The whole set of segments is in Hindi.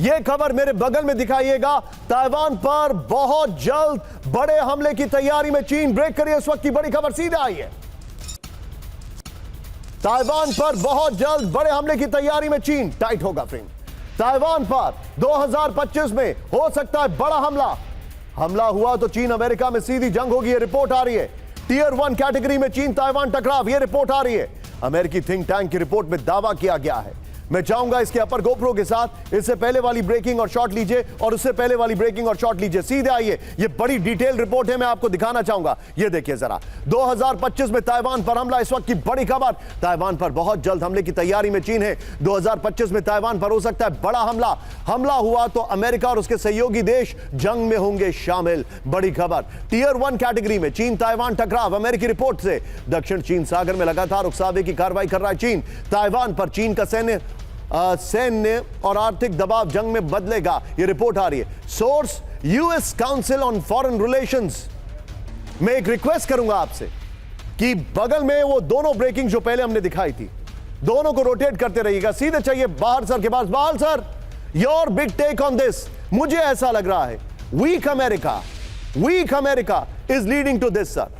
यह खबर मेरे बगल में दिखाइएगा। ताइवान पर बहुत जल्द बड़े हमले की तैयारी में चीन। ब्रेक करिए, इस वक्त की बड़ी खबर सीधे आई है। ताइवान पर बहुत जल्द बड़े हमले की तैयारी में चीन। टाइट होगा फ्रेम। ताइवान पर 2025 में हो सकता है बड़ा हमला। हमला हुआ तो चीन अमेरिका में सीधी जंग होगी, यह रिपोर्ट आ रही है। टियर 1 कैटेगरी में चीन ताइवान टकराव, यह रिपोर्ट आ रही है। अमेरिकी थिंक टैंक की रिपोर्ट में दावा किया गया है। मैं चाहूंगा इसके अपर गोप्रो के साथ इससे पहले वाली ब्रेकिंग और शॉट लीजिए और उससे पहले वाली ब्रेकिंग और शॉट लीजिए। सीधे आइए, ये बड़ी डिटेल रिपोर्ट है, मैं आपको दिखाना चाहूंगा। ये देखिए जरा, 2025 में ताइवान पर हमला, इस वक्त की बड़ी खबर। ताइवान पर बहुत जल्द हमले की तैयारी में चीन है। 2025 में ताइवान पर हो सकता है बड़ा हमला। हमला हुआ तो अमेरिका और उसके सहयोगी देश जंग में होंगे शामिल। बड़ी खबर। टियर 1 कैटेगरी में चीन ताइवान टकराव। अमेरिकी रिपोर्ट से दक्षिण चीन सागर में लगातार उकसावे की कार्रवाई कर रहा है चीन। ताइवान पर चीन का सैन्य और आर्थिक दबाव जंग में बदलेगा, यह रिपोर्ट आ रही है। Source US council on foreign relations. मैं एक रिक्वेस्ट करूंगा आपसे कि बगल में वो दोनों ब्रेकिंग जो पहले हमने दिखाई थी, दोनों को रोटेट करते रहिएगा। सीधे चाहिए बाहर सर के पास। बाहर sir, your big take on this. मुझे ऐसा लग रहा है weak America is leading to this sir.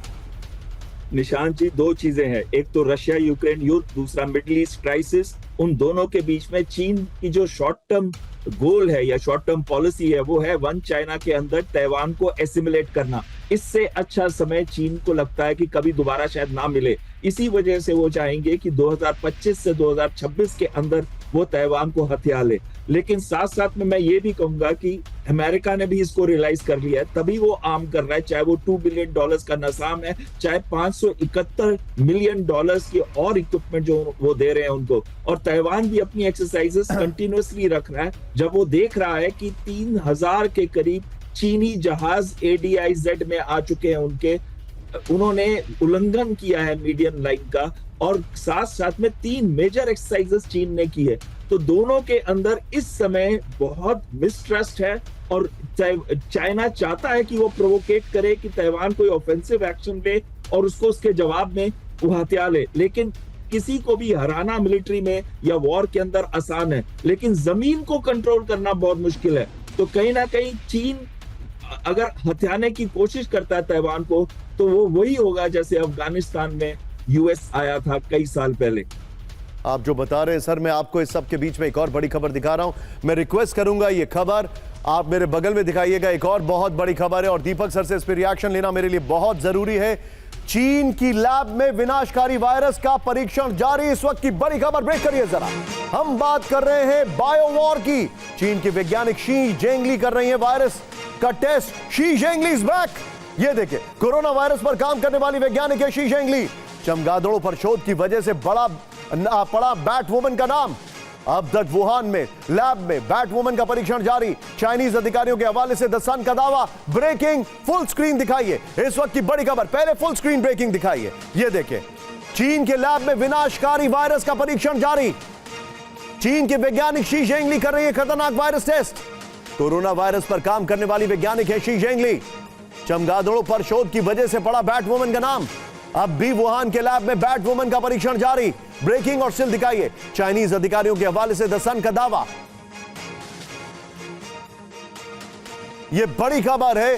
Nishant ji, दो चीजें हैं, एक तो रशिया यूक्रेन युद्ध, दूसरा मिडिल ईस्ट क्राइसिस। उन दोनों के बीच में चीन की जो शॉर्ट टर्म गोल है या शॉर्ट टर्म पॉलिसी है, वो है वन चाइना के अंदर ताइवान को एसिमिलेट करना। इससे अच्छा समय चीन को लगता है कि कभी दोबारा शायद ना मिले। इसी वजह से वो चाहेंगे कि 2025 से 2026 के अंदर वो ताइवान को हथिया ले। लेकिन साथ साथ में मैं ये भी कहूंगा कि अमेरिका ने भी इसको रियलाइज कर लिया है, तभी वो आर्म कर रहा है। चाहे वो $2 बिलियन का नसाम है, चाहे $571 मिलियन की और इक्विपमेंट जो वो दे रहे हैं उनको। और ताइवान भी अपनी एक्सरसाइजेस कंटिन्यूअसली रख रहा है, जब वो देख रहा है कि 3000 के करीब चीनी जहाज ADIZ में आ चुके हैं। उन्होंने उल्लंघन किया है मीडियम लाइन का, और साथ साथ में 3 मेजर एक्सरसाइजेस चीन ने की है। तो दोनों के अंदर इस समय बहुत मिसट्रस्ट है, और चाइना चाहता है कि वो प्रोवोकेट करे कि ताइवान कोई ऑफेंसिव एक्शन ले और उसको उसके जवाब में वो हथिया ले। लेकिन किसी को भी हराना मिलिट्री में या वॉर के अंदर आसान है, लेकिन जमीन को कंट्रोल करना बहुत मुश्किल है। तो कहीं ना कहीं चीन अगर हथियाने की कोशिश करता है ताइवान को, तो वो वही होगा जैसे अफगानिस्तान में यूएस आया था कई साल पहले। आप जो बता रहे हैं सर, मैं आपको इस सब के बीच में एक और बड़ी खबर दिखा रहा हूं। मैं रिक्वेस्ट करूंगा ये खबर आप मेरे बगल में दिखाइएगा। एक और बहुत बड़ी खबर है और दीपक सर से इस पर रिएक्शन लेना मेरे लिए बहुत जरूरी है। चीन की लैब में विनाशकारी वायरस का परीक्षण जारी, इस वक्त की बड़ी खबर। ब्रेक करिए जरा। हम बात कर रहे हैं बायोवॉर की। चीन के वैज्ञानिक शी जेंगली कर रही है वायरस का टेस्ट। शी जेंगली इज बैक। ये देखिए, कोरोना वायरस पर काम करने वाली वैज्ञानिक है शी जेंगली। चमगादड़ों पर शोध की वजह से पड़ा बैट वुमन का नाम। अब तक वुहान में लैब में बैट वुमन का परीक्षण जारी। चाइनीज अधिकारियों के हवाले से द सन का दावा। ब्रेकिंग फुल स्क्रीन दिखाइए, इस वक्त की बड़ी खबर। पहले फुल स्क्रीन ब्रेकिंग दिखाइए। ये देखिए, चीन के लैब में विनाशकारी वायरस का परीक्षण जारी। चीन के वैज्ञानिक शी जेंगली कर रही है खतरनाक वायरस टेस्ट। कोरोना वायरस पर काम करने वाली वैज्ञानिक है शी जेंगली। चमगादड़ों पर शोध की वजह से पड़ा बैट वुमन का नाम। अब भी वुहान के लैब में बैट वुमन का परीक्षण जारी। ब्रेकिंग और स्टिल दिखाइए, चाइनीज अधिकारियों के हवाले से द सन का दावा। यह बड़ी खबर है।